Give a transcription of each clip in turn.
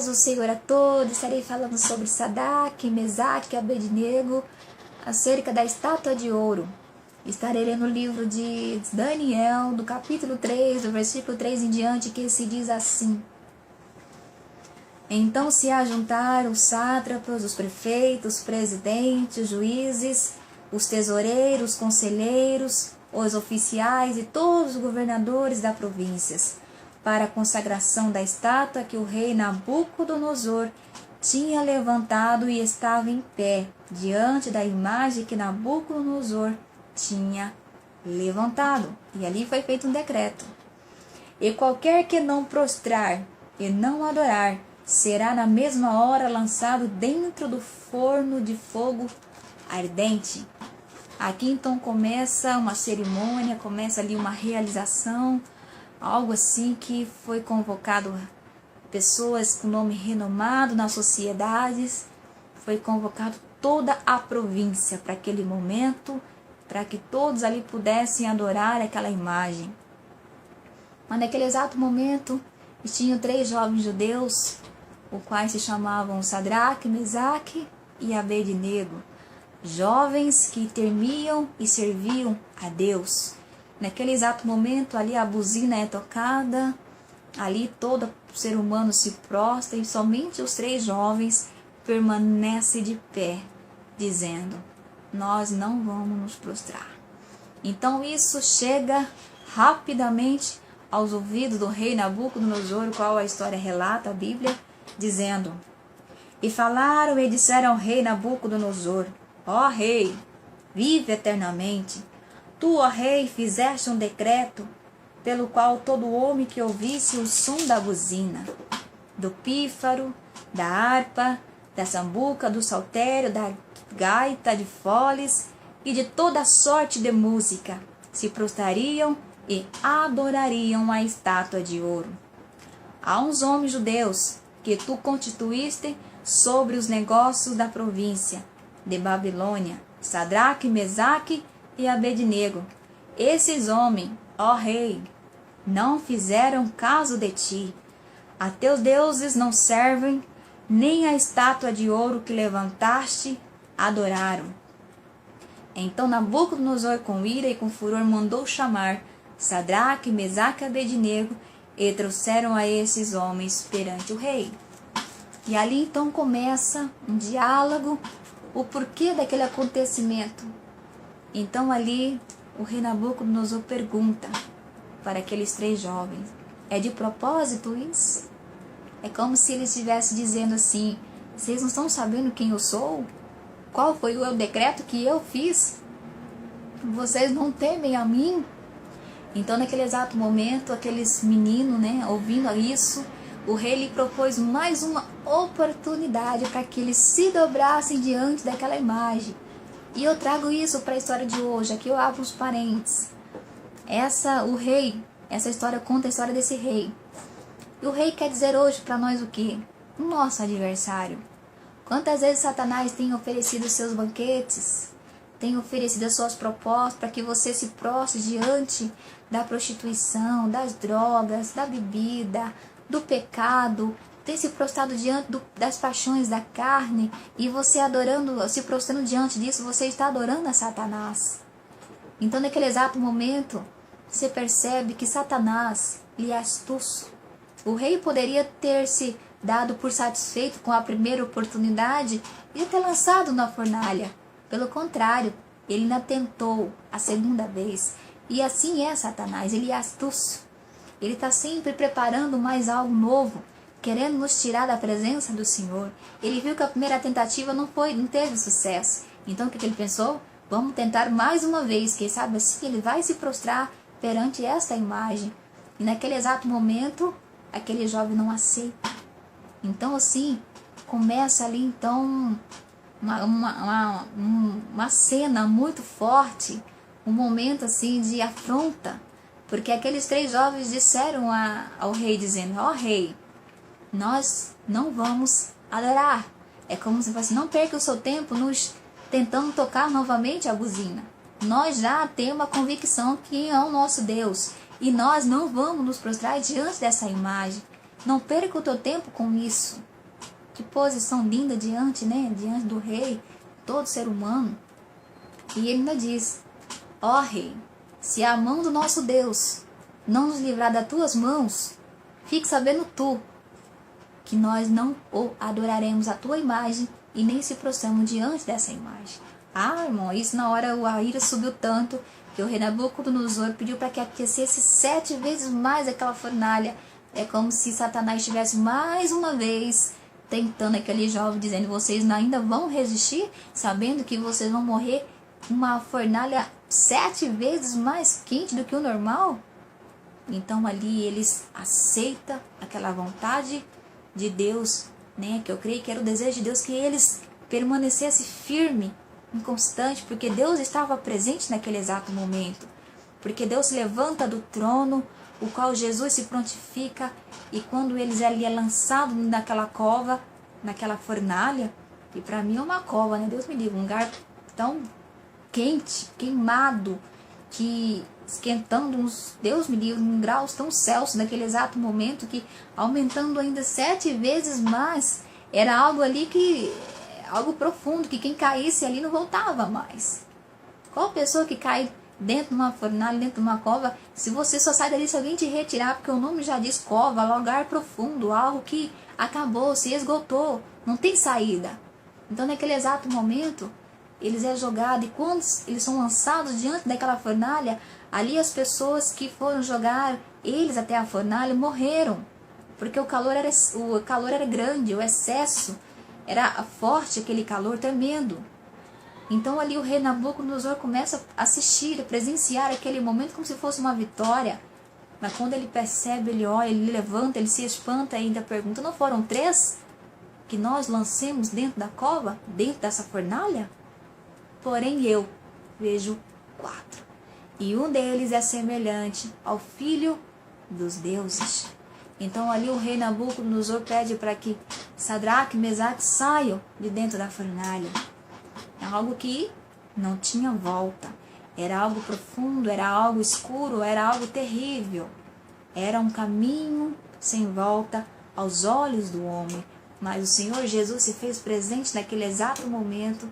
Paz do Senhor a todos. Estarei falando sobre Sadraque, Mesaque e Abednego, acerca da estátua de ouro. Estarei lendo o livro de Daniel, do capítulo 3, do versículo 3 em diante, que se diz assim: Então se ajuntaram os sátrapas, os prefeitos, os presidentes, os juízes, os tesoureiros, os conselheiros, os oficiais e todos os governadores das províncias, para a consagração da estátua que o rei Nabucodonosor tinha levantado e estava em pé, diante da imagem que Nabucodonosor tinha levantado. E ali foi feito um decreto. E qualquer que não prostrar e não adorar, será na mesma hora lançado dentro do forno de fogo ardente. Aqui então começa uma cerimônia, começa ali uma realização, algo assim que foi convocado pessoas com nome renomado nas sociedades, foi convocado toda a província para aquele momento, para que todos ali pudessem adorar aquela imagem. Mas naquele exato momento, tinham 3 jovens judeus, os quais se chamavam Sadraque, Mesaque e Abednego, jovens que temiam e serviam a Deus. Naquele exato momento, ali a buzina é tocada, ali todo ser humano se prostra e somente os 3 jovens permanecem de pé, dizendo: nós não vamos nos prostrar. Então isso chega rapidamente aos ouvidos do rei Nabucodonosor, o qual a história relata, a Bíblia, dizendo: E falaram e disseram ao rei Nabucodonosor: Ó rei, vive eternamente. Tu, ó rei, fizeste um decreto, pelo qual todo homem que ouvisse o som da buzina, do pífaro, da harpa, da sambuca, do saltério, da gaita de foles e de toda sorte de música, se prostrariam e adorariam a estátua de ouro. Há uns homens judeus que tu constituíste sobre os negócios da província de Babilônia, Sadraque, Mesaque e Abednego. Esses homens, ó rei, não fizeram caso de ti. A teus deuses não servem, nem a estátua de ouro que levantaste adoraram. Então Nabucodonosor, com ira e com furor, mandou chamar Sadraque, Mesaque e Abednego, e trouxeram a esses homens perante o rei. E ali então começa um diálogo, o porquê daquele acontecimento. Então ali o rei Nabucodonosor pergunta para aqueles 3 jovens: é de propósito isso? É como se ele estivesse dizendo assim: vocês não estão sabendo quem eu sou? Qual foi o decreto que eu fiz? Vocês não temem a mim? Então naquele exato momento, aqueles meninos, ouvindo isso, o rei lhe propôs mais uma oportunidade para que eles se dobrassem diante daquela imagem. E eu trago isso para a história de hoje. Aqui eu abro os parênteses. Essa história conta a história desse rei. E o rei quer dizer hoje para nós o quê? O nosso adversário. Quantas vezes Satanás tem oferecido seus banquetes, tem oferecido as suas propostas para que você se prostre diante da prostituição, das drogas, da bebida, do pecado, tem se prostrado diante das paixões da carne, e você adorando, se prostrando diante disso, você está adorando a Satanás. Então naquele exato momento, você percebe que Satanás lhe é astuto. O rei poderia ter se dado por satisfeito com a primeira oportunidade e ter lançado na fornalha. Pelo contrário, ele ainda tentou a segunda vez. E assim é Satanás, ele é astuto. Ele está sempre preparando mais algo novo, querendo nos tirar da presença do Senhor. Ele viu que a primeira tentativa não teve sucesso. Então o que ele pensou? Vamos tentar mais uma vez, quem sabe assim ele vai se prostrar perante esta imagem. E naquele exato momento, aquele jovem não aceita. Então assim, começa ali então uma cena muito forte, um momento assim de afronta, porque aqueles 3 jovens disseram ao rei, dizendo: ó rei, nós não vamos adorar. É como se fosse: não perca o seu tempo nos tentando tocar novamente a buzina. Nós já temos a convicção que é o nosso Deus, e nós não vamos nos prostrar diante dessa imagem. Não perca o teu tempo com isso. Que posição linda diante, né? Diante do rei, todo ser humano. E ele ainda diz: ó rei, se a mão do nosso Deus não nos livrar das tuas mãos, fique sabendo tu, que nós não adoraremos a tua imagem e nem se prostramos diante dessa imagem. Ah, irmão, isso na hora a ira subiu tanto que o rei Nabucodonosor pediu para que aquecesse 7 vezes mais aquela fornalha. É como se Satanás estivesse mais uma vez tentando aquele jovem, dizendo: vocês ainda vão resistir, sabendo que vocês vão morrer uma fornalha 7 vezes mais quente do que o normal? Então ali eles aceitam aquela vontade de Deus, né? Que eu creio que era o desejo de Deus, que eles permanecessem firme, inconstante, porque Deus estava presente naquele exato momento. Porque Deus se levanta do trono, o qual Jesus se prontifica, e quando eles ali é lançado naquela cova, naquela fornalha, e para mim é uma cova, né? Deus me livre, um lugar tão quente, queimado, que esquentando uns, Deus me livre, em graus tão Celsius naquele exato momento, que aumentando ainda 7 vezes mais, era algo ali que, algo profundo, que quem caísse ali não voltava mais. Qual pessoa que cai dentro de uma fornalha, dentro de uma cova, se você só sai dali se alguém te retirar, porque o nome já diz cova, lugar profundo, algo que acabou, se esgotou, não tem saída. Então naquele exato momento, eles é jogado, e quando eles são lançados diante daquela fornalha, ali as pessoas que foram jogar eles até a fornalha morreram, porque o calor era grande, o excesso era forte, aquele calor tremendo. Então ali o rei Nabucodonosor começa a assistir, a presenciar aquele momento como se fosse uma vitória. Mas quando ele percebe, ele olha, ele levanta, ele se espanta e ainda pergunta: não foram 3 que nós lancemos dentro da cova, dentro dessa fornalha? Porém eu vejo 4, e um deles é semelhante ao Filho dos deuses. Então ali o rei Nabucodonosor pede para que Sadraque e Mesaque saiam de dentro da fornalha. É algo que não tinha volta, era algo profundo, era algo escuro, era algo terrível. Era um caminho sem volta aos olhos do homem. Mas o Senhor Jesus se fez presente naquele exato momento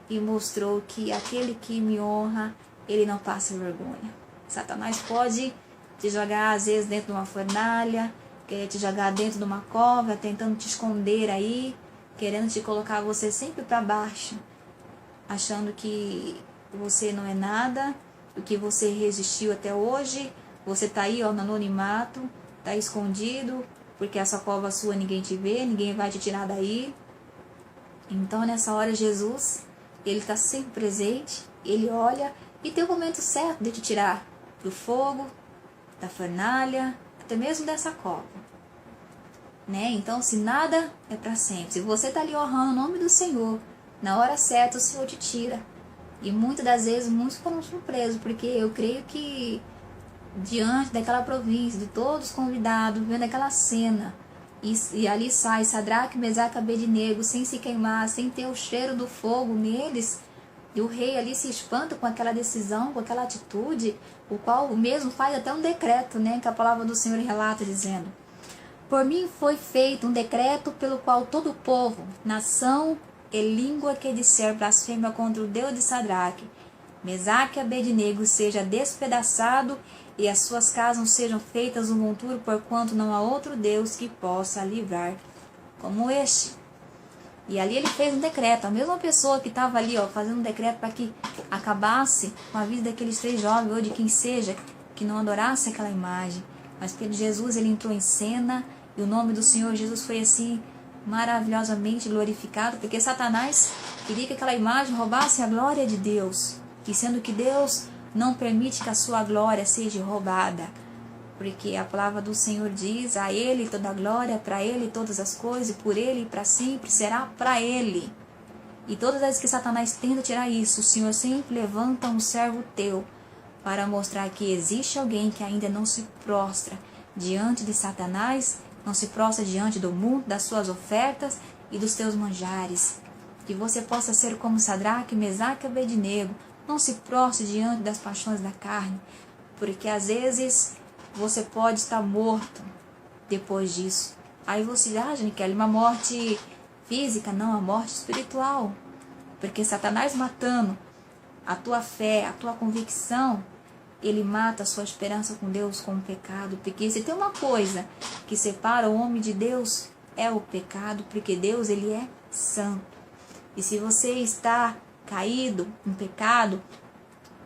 e mostrou que aquele que me honra, ele não passa vergonha. Satanás pode te jogar às vezes dentro de uma fornalha, querer te jogar dentro de uma cova, tentando te esconder aí, querendo te colocar você sempre para baixo, achando que você não é nada, o que você resistiu até hoje, você está aí ó, no anonimato, está escondido, porque essa cova sua ninguém te vê, ninguém vai te tirar daí. Então nessa hora Jesus, ele está sempre presente, ele olha e tem o momento certo de te tirar do fogo, da fornalha, até mesmo dessa cova. Né? Então, se nada é para sempre, se você está ali honrando o nome do Senhor, na hora certa o Senhor te tira. E muitas das vezes, muitos foram surpresos, porque eu creio que diante daquela província, de todos convidados, vendo aquela cena, e ali sai Sadraque, Mesaque e Abednego, sem se queimar, sem ter o cheiro do fogo neles, e o rei ali se espanta com aquela decisão, com aquela atitude, o qual mesmo faz até um decreto, né, que a palavra do Senhor relata, dizendo: por mim foi feito um decreto pelo qual todo povo, nação e língua que disser blasfêmia contra o Deus de Sadraque, Mesaque e Abednego seja despedaçado, e as suas casas sejam feitas um monturo, porquanto não há outro Deus que possa livrar como este. E ali ele fez um decreto, a mesma pessoa que estava ali ó, fazendo um decreto para que acabasse com a vida daqueles 3 jovens, ou de quem seja, que não adorasse aquela imagem. Mas pelo Jesus ele entrou em cena, e o nome do Senhor Jesus foi assim maravilhosamente glorificado, porque Satanás queria que aquela imagem roubasse a glória de Deus, e sendo que Deus não permite que a sua glória seja roubada, porque a palavra do Senhor diz: a Ele toda a glória, para Ele todas as coisas, e por Ele e para sempre será para Ele. E todas as vezes que Satanás tenta tirar isso, o Senhor sempre levanta um servo teu para mostrar que existe alguém que ainda não se prostra diante de Satanás, não se prostra diante do mundo, das suas ofertas e dos teus manjares. Que você possa ser como Sadraque, Mesaque e Abednego, não se prostre diante das paixões da carne, porque às vezes você pode estar morto depois disso. Aí você diz: gente, Kelly, uma morte física, não, a morte espiritual. Porque Satanás matando a tua fé, a tua convicção, ele mata a sua esperança com Deus com o pecado. Porque se tem uma coisa que separa o homem de Deus, é o pecado, porque Deus, ele é santo. E se você está caído em pecado,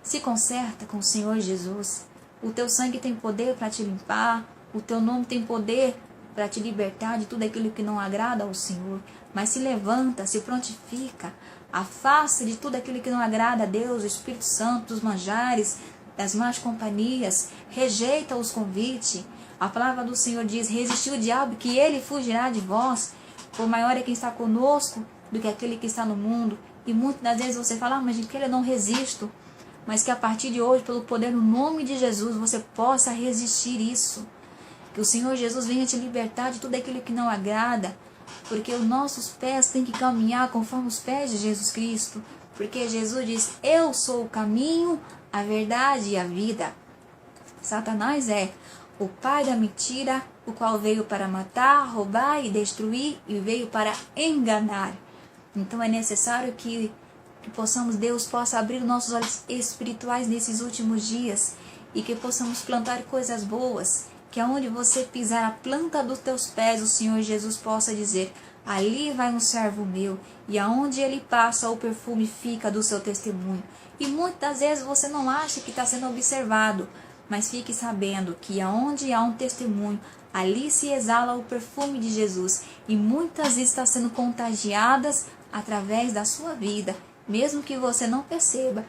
se conserta com o Senhor Jesus. O teu sangue tem poder para te limpar, o teu nome tem poder para te libertar de tudo aquilo que não agrada ao Senhor. Mas se levanta, se prontifica, afasta de tudo aquilo que não agrada a Deus, o Espírito Santo, dos manjares, das más companhias, rejeita os convites. A palavra do Senhor diz: resistiu o diabo, que ele fugirá de vós. Por maior é quem está conosco do que aquele que está no mundo. E muitas das vezes você fala: mas de que eu não resisto? Mas que a partir de hoje, pelo poder no nome de Jesus, você possa resistir isso. Que o Senhor Jesus venha te libertar de tudo aquilo que não agrada. Porque os nossos pés têm que caminhar conforme os pés de Jesus Cristo. Porque Jesus diz: eu sou o caminho, a verdade e a vida. Satanás é o pai da mentira, o qual veio para matar, roubar e destruir, e veio para enganar. Então é necessário que possamos, Deus possa abrir nossos olhos espirituais nesses últimos dias, e que possamos plantar coisas boas, que aonde você pisar a planta dos teus pés, o Senhor Jesus possa dizer: ali vai um servo meu, e aonde ele passa, o perfume fica do seu testemunho. E muitas vezes você não acha que está sendo observado, mas fique sabendo que aonde há um testemunho, ali se exala o perfume de Jesus, e muitas vezes estão sendo contagiadas através da sua vida, mesmo que você não perceba.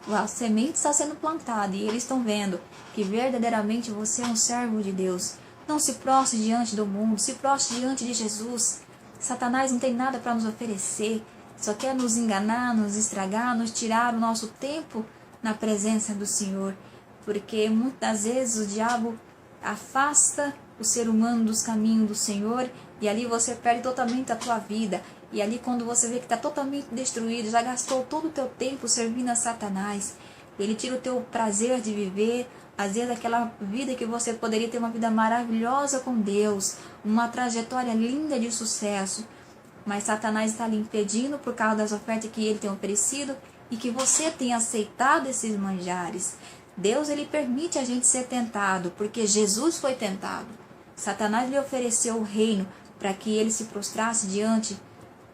A semente está sendo plantada e eles estão vendo que verdadeiramente você é um servo de Deus. Não se prostre diante do mundo, se prostre diante de Jesus. Satanás não tem nada para nos oferecer, só quer nos enganar, nos estragar, nos tirar o nosso tempo na presença do Senhor. Porque muitas vezes o diabo afasta o ser humano dos caminhos do Senhor, e ali você perde totalmente a tua vida. E ali quando você vê que está totalmente destruído, já gastou todo o teu tempo servindo a Satanás, ele tira o teu prazer de viver, às vezes aquela vida que você poderia ter uma vida maravilhosa com Deus, uma trajetória linda de sucesso. Mas Satanás está ali impedindo por causa das ofertas que ele tem oferecido e que você tem aceitado esses manjares. Deus, ele permite a gente ser tentado, porque Jesus foi tentado. Satanás lhe ofereceu o reino para que ele se prostrasse diante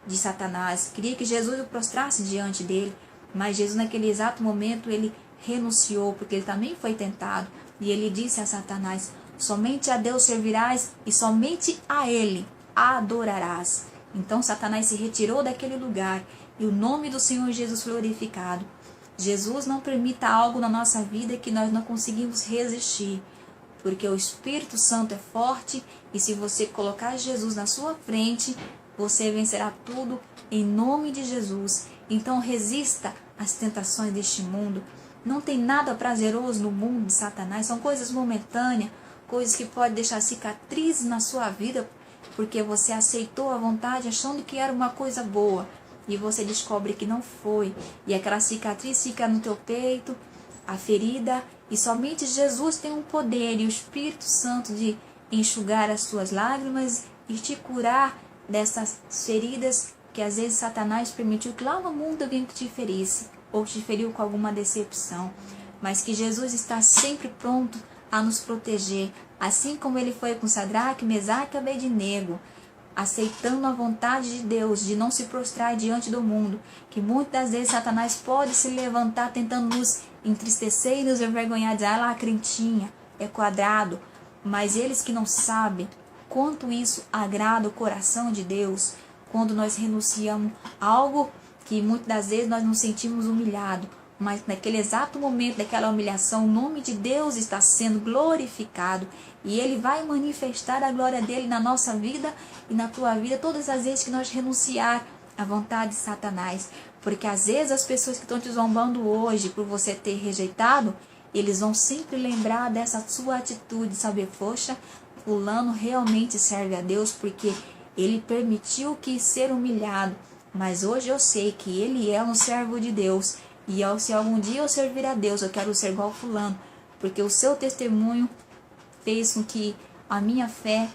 de Satanás. Queria que Jesus o prostrasse diante dele, mas Jesus naquele exato momento ele renunciou, porque ele também foi tentado. E ele disse a Satanás: somente a Deus servirás e somente a ele adorarás. Então Satanás se retirou daquele lugar e o nome do Senhor Jesus foi glorificado. Jesus não permita algo na nossa vida que nós não conseguimos resistir, porque o Espírito Santo é forte, e se você colocar Jesus na sua frente, você vencerá tudo em nome de Jesus. Então resista às tentações deste mundo. Não tem nada prazeroso no mundo de Satanás, são coisas momentâneas, coisas que podem deixar cicatrizes na sua vida, porque você aceitou a vontade achando que era uma coisa boa, e você descobre que não foi, e aquela cicatriz fica no teu peito, a ferida, e somente Jesus tem o poder e o Espírito Santo de enxugar as suas lágrimas e te curar dessas feridas que às vezes Satanás permitiu que lá no mundo alguém te ferisse, ou te feriu com alguma decepção. Mas que Jesus está sempre pronto a nos proteger, assim como ele foi com Sadraque, Mesaque e Abednego, aceitando a vontade de Deus, de não se prostrar diante do mundo, que muitas vezes Satanás pode se levantar tentando nos entristecer e nos envergonhar, dizer: ah lá, crentinha, é quadrado. Mas eles que não sabem quanto isso agrada o coração de Deus, quando nós renunciamos a algo que muitas das vezes nós nos sentimos humilhados, mas naquele exato momento daquela humilhação, o nome de Deus está sendo glorificado, e ele vai manifestar a glória dele na nossa vida e na tua vida todas as vezes que nós renunciar à vontade de Satanás. Porque às vezes as pessoas que estão te zombando hoje por você ter rejeitado, eles vão sempre lembrar dessa sua atitude, saber: poxa, fulano realmente serve a Deus porque ele permitiu que ser humilhado, mas hoje eu sei que ele é um servo de Deus, e se algum dia eu servir a Deus, eu quero ser igual fulano, porque o seu testemunho fez com que a minha fé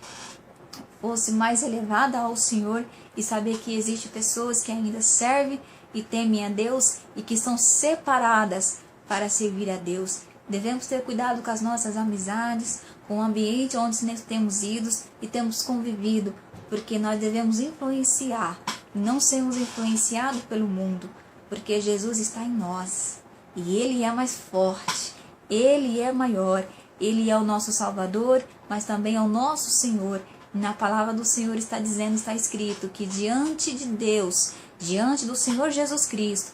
fosse mais elevada ao Senhor e saber que existem pessoas que ainda servem e temem a Deus e que são separadas para servir a Deus. Devemos ter cuidado com as nossas amizades, com o ambiente onde nós temos ido e temos convivido, porque nós devemos influenciar e não sermos influenciados pelo mundo, porque Jesus está em nós e Ele é mais forte, Ele é maior, Ele é o nosso Salvador, mas também é o nosso Senhor. Na palavra do Senhor está dizendo, está escrito que diante de Deus, diante do Senhor Jesus Cristo,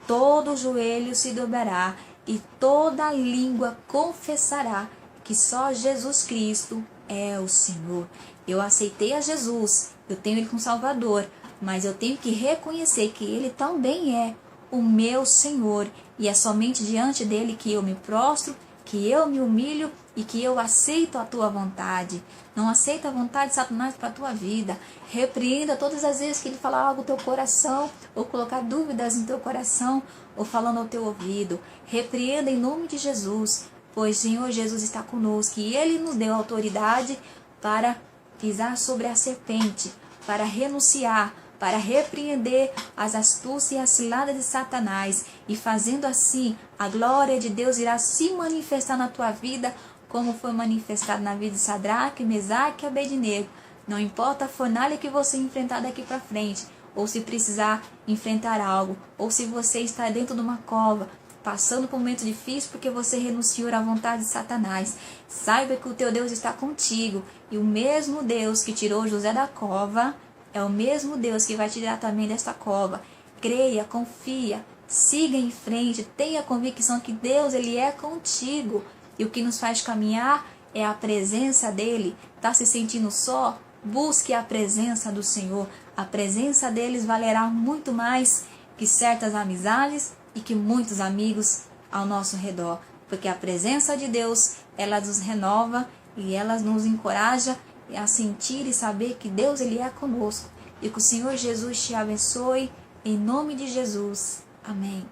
todo joelho se dobrará e toda língua confessará que só Jesus Cristo é o Senhor. Eu aceitei a Jesus, eu tenho Ele como Salvador, mas eu tenho que reconhecer que Ele também é o meu Senhor, e é somente diante dele que eu me prostro, que eu me humilho e que eu aceito a tua vontade. Não aceita a vontade de Satanás para a tua vida. Repreenda todas as vezes que ele falar algo no teu coração, ou colocar dúvidas no teu coração, ou falando ao teu ouvido. Repreenda em nome de Jesus, pois Senhor Jesus está conosco e Ele nos deu autoridade para pisar sobre a serpente, para renunciar, para repreender as astúcias e as ciladas de Satanás, e fazendo assim, a glória de Deus irá se manifestar na tua vida, como foi manifestado na vida de Sadraque, Mesaque e Abednego. Não importa a fornalha que você enfrentar daqui para frente, ou se precisar enfrentar algo, ou se você está dentro de uma cova, passando por um momento difícil porque você renunciou à vontade de Satanás, saiba que o teu Deus está contigo, e o mesmo Deus que tirou José da cova é o mesmo Deus que vai tirar também desta cova. Creia, confia, siga em frente, tenha a convicção que Deus Ele é contigo. E o que nos faz caminhar é a presença dEle. Está se sentindo só? Busque a presença do Senhor. A presença deles valerá muito mais que certas amizades e que muitos amigos ao nosso redor. Porque a presença de Deus, ela nos renova e ela nos encoraja a sentir e saber que Deus Ele é conosco. E que o Senhor Jesus te abençoe, em nome de Jesus. Amém.